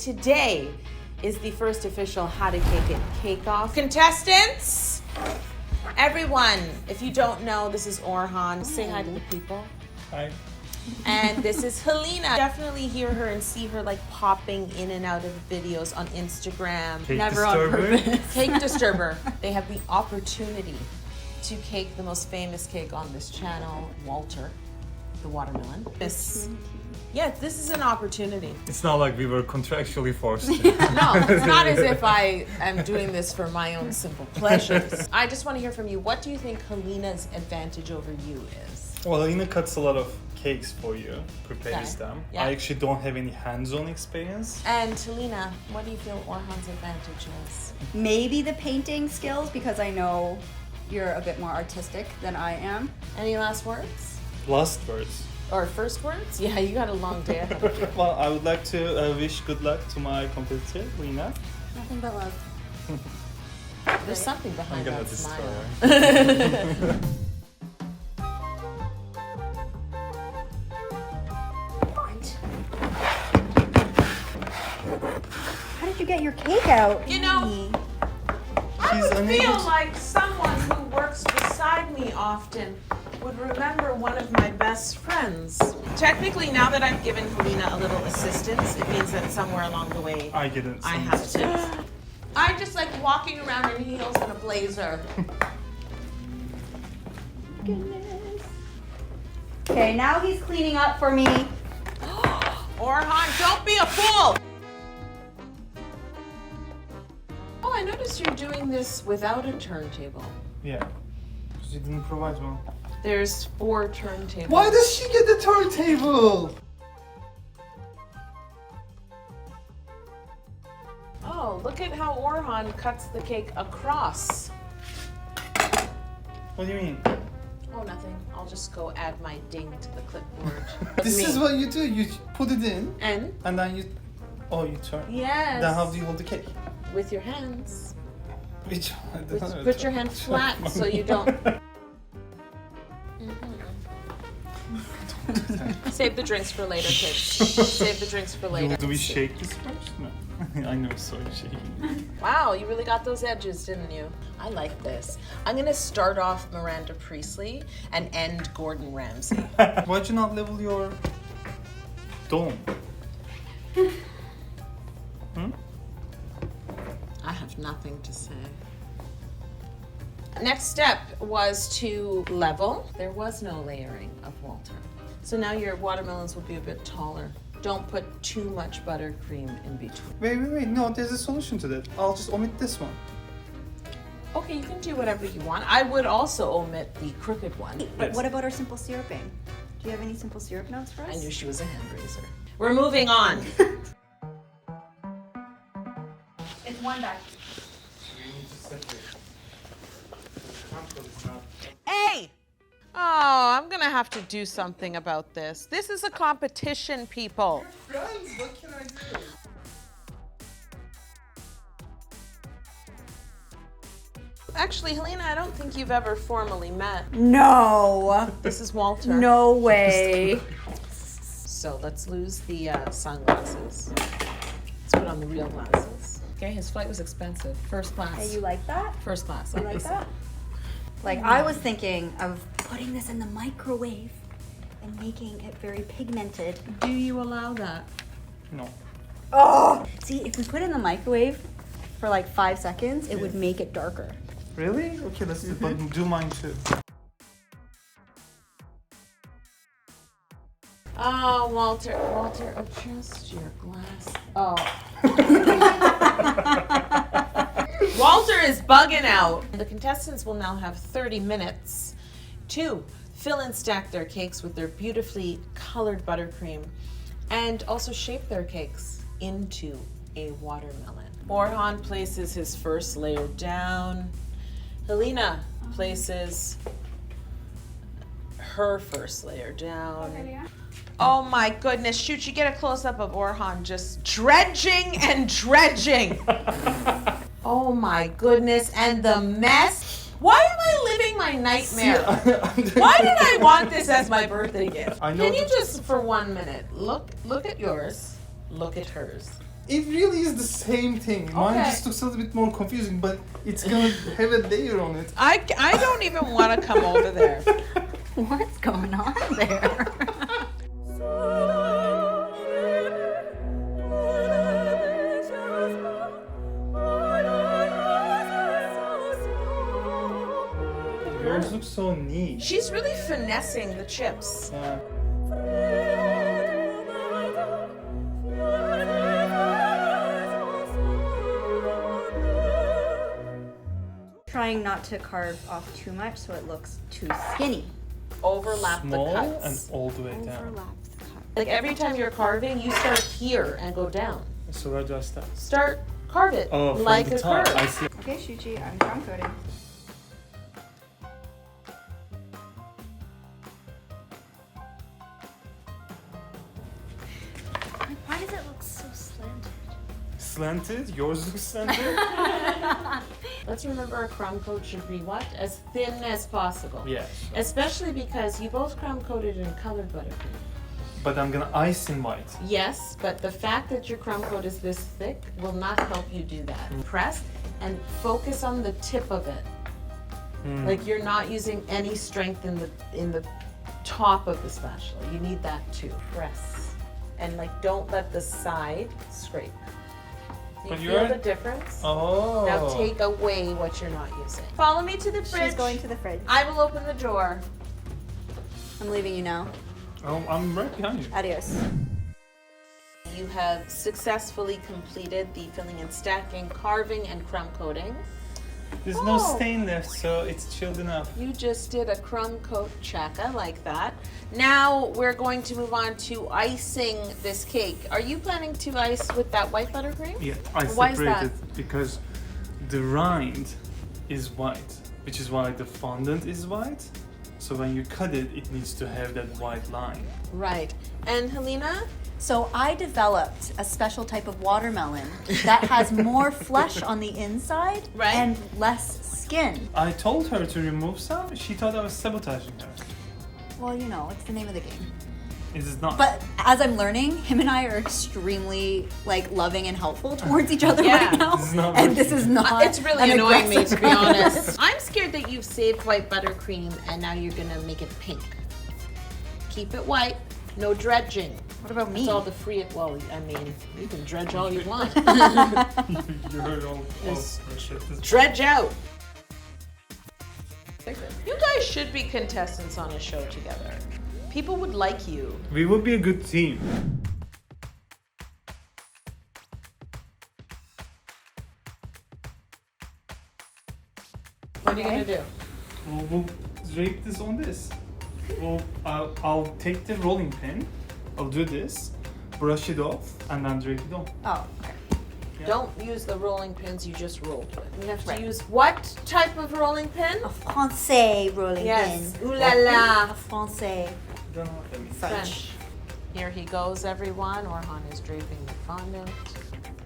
today is the first official How to Cake It cake-off. Contestants, everyone, if you don't know, this is Orhan. Say hi to the people. Hi. And this is Helena. Definitely hear her and see her like popping in and out of videos on Instagram. Cake Never disturber. on purpose. Cake disturber. They have the opportunity to cake the most famous cake on this channel, Walter, the watermelon. This is an opportunity. It's not like we were contractually forced to. No, it's not as if I am doing this for my own simple pleasures. I just want to hear from you. What do you think Helena's advantage over you is? Well, Helena cuts a lot of cakes for you, prepares them. Yeah. I actually don't have any hands-on experience. And Helena, what do you feel Orhan's advantage is? Maybe the painting skills, because I know you're a bit more artistic than I am. Any last words? Last words. Or first words? Yeah, you got a long day ahead of you. Well, I would like to wish good luck to my competitor, Helena. Nothing but love. There's something I'm behind gonna that destroy smile. her. How did you get your cake out? You know, I would feel like someone who works beside me often would remember one of my best friends. Technically, now that I've given Helena a little assistance, it means that somewhere along the way, I didn't. I have to. I just like walking around in heels and a blazer. Goodness. Okay, now he's cleaning up for me. Orhan, don't be a fool! Oh, I noticed you're doing this without a turntable. Yeah. She didn't provide one. There's 4 turntables. Why does she get the turntable? Oh, look at how Orhan cuts the cake across. What do you mean? Oh, nothing. I'll just go add my ding to the clipboard. This is what you do. You put it in, And? and then you turn. Yes. Then how do you hold the cake? With your hands. Which one? Put your hand flat so you don't... Save the drinks for later, kids. Save the drinks for later. Do we shake this first? No. I never saw you shaking. Wow, you really got those edges, didn't you? I like this. I'm gonna start off Miranda Priestley and end Gordon Ramsay. Why'd you not level your dome? I have nothing to say. Next step was to level. There was no layering of Walter. So now your watermelons will be a bit taller. Don't put too much buttercream in between. Wait. No, there's a solution to that. I'll just omit this one. Okay, you can do whatever you want. I would also omit the crooked one. But what about our simple syruping? Do you have any simple syrup notes for us? I knew she was a hand raiser. We're moving on. It's one back. Hey! Oh, I'm gonna have to do something about this. This is a competition, people. Friends, what can I do? Actually, Helena, I don't think you've ever formally met. No. This is Walter. No way. So let's lose the sunglasses. Let's put on the real glasses. Okay, his flight was expensive. First class. Hey, you like that? First class. You like that? Like, I was thinking of putting this in the microwave and making it very pigmented. Do you allow that? No. Oh! See, if we put it in the microwave for like 5 seconds, it would make it darker. Really? Okay, let's do mine too. Oh, Walter, adjust your glass. Oh. Walter is bugging out. The contestants will now have 30 minutes to fill and stack their cakes with their beautifully colored buttercream and also shape their cakes into a watermelon. Orhan places his first layer down. Helena places her first layer down. Okay, yeah. Oh my goodness, shoot, you get a close-up of Orhan just dredging and dredging. Oh my goodness, and the mess. Why am I living my nightmare? Why did I want this as my birthday gift? I know Can you just, for 1 minute, look at yours, look at hers. It really is the same thing. Mine Okay. just looks a little bit more confusing, but it's gonna have a layer on it. I don't even want to come over there. What's going on there? Yours looks so neat. She's really finessing the chips. Yeah. Trying not to carve off too much so it looks too skinny. Overlap Small the cuts. and all the way down. Overlap the cut. Like every time you're carving, you start here and go down. So where do I start? Start carve it Oh, from like the a top. curve. I see. Okay, Shuchi, I'm crown coating. Why does it look so slanted? Slanted? Yours looks slanted? Let's remember our crumb coat should be what? As thin as possible. Yes. Especially because you both crumb coated in colored buttercream. But I'm gonna ice in white. Yes, but the fact that your crumb coat is this thick will not help you do that. Press and focus on the tip of it. Like you're not using any strength in the top of the spatula. You need that too. Press. And like don't let the side scrape. Do you But feel you're- the difference? Oh. Now take away what you're not using. Follow me to the fridge. She's going to the fridge. I will open the drawer. I'm leaving you now. Oh, I'm right behind you. Adios. You have successfully completed the filling and stacking, carving, and crumb coating. There's no Oh. stain left, so it's chilled enough. You just did a crumb coat check. I like that. Now we're going to move on to icing this cake. Are you planning to ice with that white buttercream? Yeah, I Why is that? separated because the rind is white, which is why the fondant is white. So when you cut it, it needs to have that white line. Right. And Helena? So I developed a special type of watermelon that has more flesh on the inside Right. and less skin. I told her to remove some. She thought I was sabotaging her. Well, you know, it's the name of the game. It is not. But as I'm learning, him and I are extremely like loving and helpful towards each other Yeah. right now. This is not And this working. is not. It's really an annoying me, to aggressive- be honest. I'm scared that you've saved white buttercream and now you're going to make it pink. Keep it white. No dredging. What about me? It's all the free. Well, I mean, you can dredge all you want. You heard all Yes. the shit. Dredge out. You guys should be contestants on a show together. People would like you. We would be a good team. What are you gonna do? We'll drape this on this. I'll take the rolling pin. I'll do this, brush it off, and then drape it on. Oh, okay. Yeah. Don't use the rolling pins you just rolled with. You have to Right. use what type of rolling pin? A Francais rolling Yes. pin. Ooh la la. A Francais. Don't know what that means. French. Here he goes, everyone. Orhan is draping the fondant.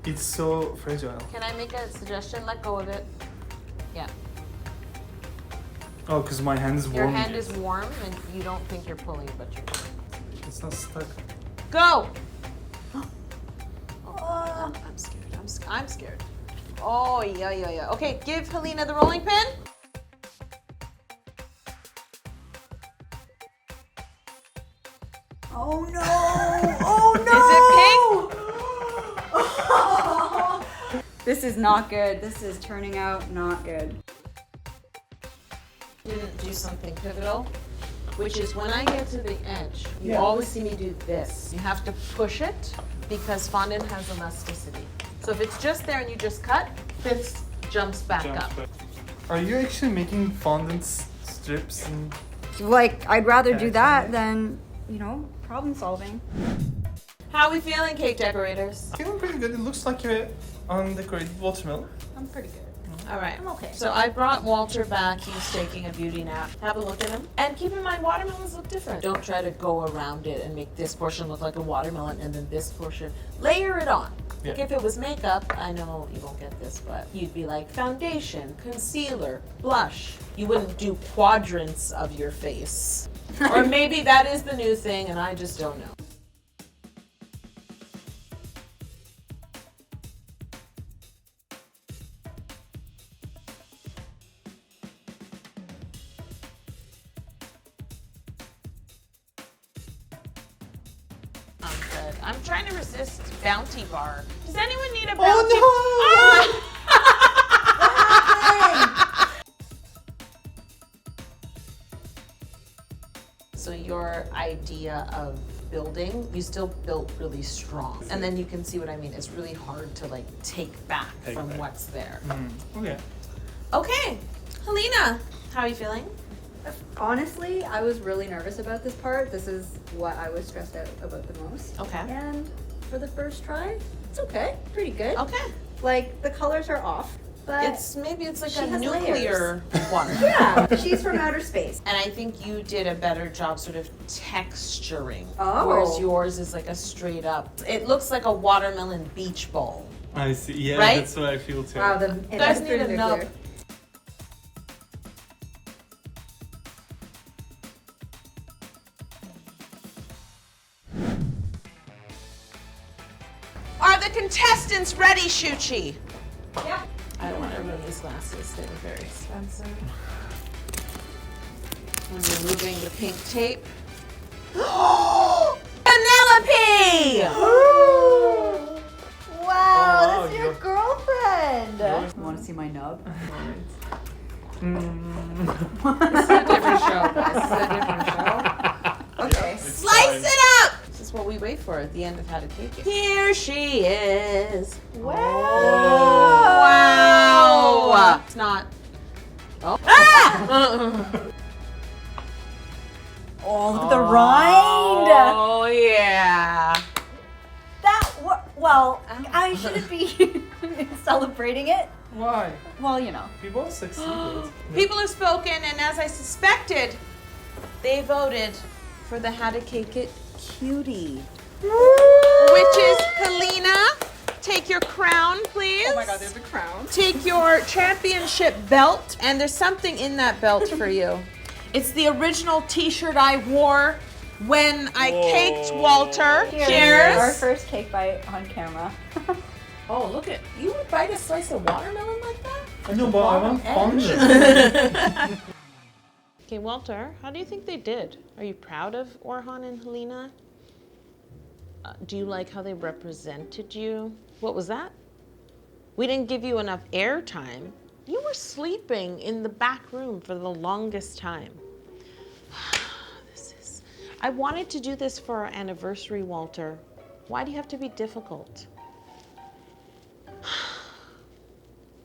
It's so fragile. Can I make a suggestion? Let go of it. Yeah. Oh, because my hand is warm. Your hand yet. is warm and you don't think you're pulling, but you're pulling. It's not stuck. Go! Oh. I'm scared. I'm scared. Oh, yeah. Okay, give Helena the rolling pin. Oh no! Oh no! Is it pink? This is not good. This is turning out not good. Didn't do something pivotal, which is when I get to the edge, you Yeah. always see me do this. You have to push it because fondant has elasticity. So if it's just there and you just cut, this jumps back Jumps up. back. Are you actually making fondant strips? And Like, I'd rather do Okay. that than, you know, problem solving. How are we feeling, cake decorators? feeling pretty good. It looks like you're undecorated watermelon. I'm pretty good. All right. I'm okay. So I brought Walter back. He's taking a beauty nap. Have a look at him. And keep in mind, watermelons look different. Don't try to go around it and make this portion look like a watermelon and then this portion. Layer it on. Like Yeah. if it was makeup, I know you won't get this, but you'd be like foundation, concealer, blush. You wouldn't do quadrants of your face. Or maybe that is the new thing and I just don't know. I'm good. I'm trying to resist Bounty Bar. Does anyone need a Bounty? Oh no! So your idea of building, you still built really strong. And then you can see what I mean. It's really hard to like take back from what's there. Okay. Okay, Helena, how are you feeling? Honestly, I was really nervous about this part. This is what I was stressed out about the most. Okay. And for the first try, it's okay. Pretty good. Okay. Like, the colors are off, but Maybe it's like she a has nuclear one. yeah, she's from outer space. And I think you did a better job sort of texturing. Oh. Whereas yours is like a straight up, it looks like a watermelon beach bowl. I see. Yeah, Right? that's what I feel too. Wow, it Guys is need pretty to know. nuclear. Are the contestants ready, Shuchi? Yep. I don't want to ruin these glasses. They were very expensive. I'm removing the pink tape. Penelope! Wow, wow, that's your you're- girlfriend. Yours- You want to see my nub? This is a different show, guys. This is a different show. Okay. It's Slice fine. it up! This is what we wait for at the end of How to Cake It. Here she is. Wow. Wow! It's not. Oh. Ah! Oh, look at the rind. Oh, yeah. Well, I shouldn't be celebrating it. Why? Well, you know. We both succeeded. People have spoken, and as I suspected, they voted for the How to Cake It cutie, which is Helena. Take your crown, please. Oh my God, there's a crown. Take your championship belt, and there's something in that belt for you. It's the original T-shirt I wore when I caked Walter. Cheers. Our first cake bite on camera. Oh, look at you! Would bite a slice of watermelon like that? I know, but I want fondant. Okay, Walter, how do you think they did? Are you proud of Orhan and Helena? Do you like how they represented you? What was that? We didn't give you enough airtime. You were sleeping in the back room for the longest time. I wanted to do this for our anniversary, Walter. Why do you have to be difficult?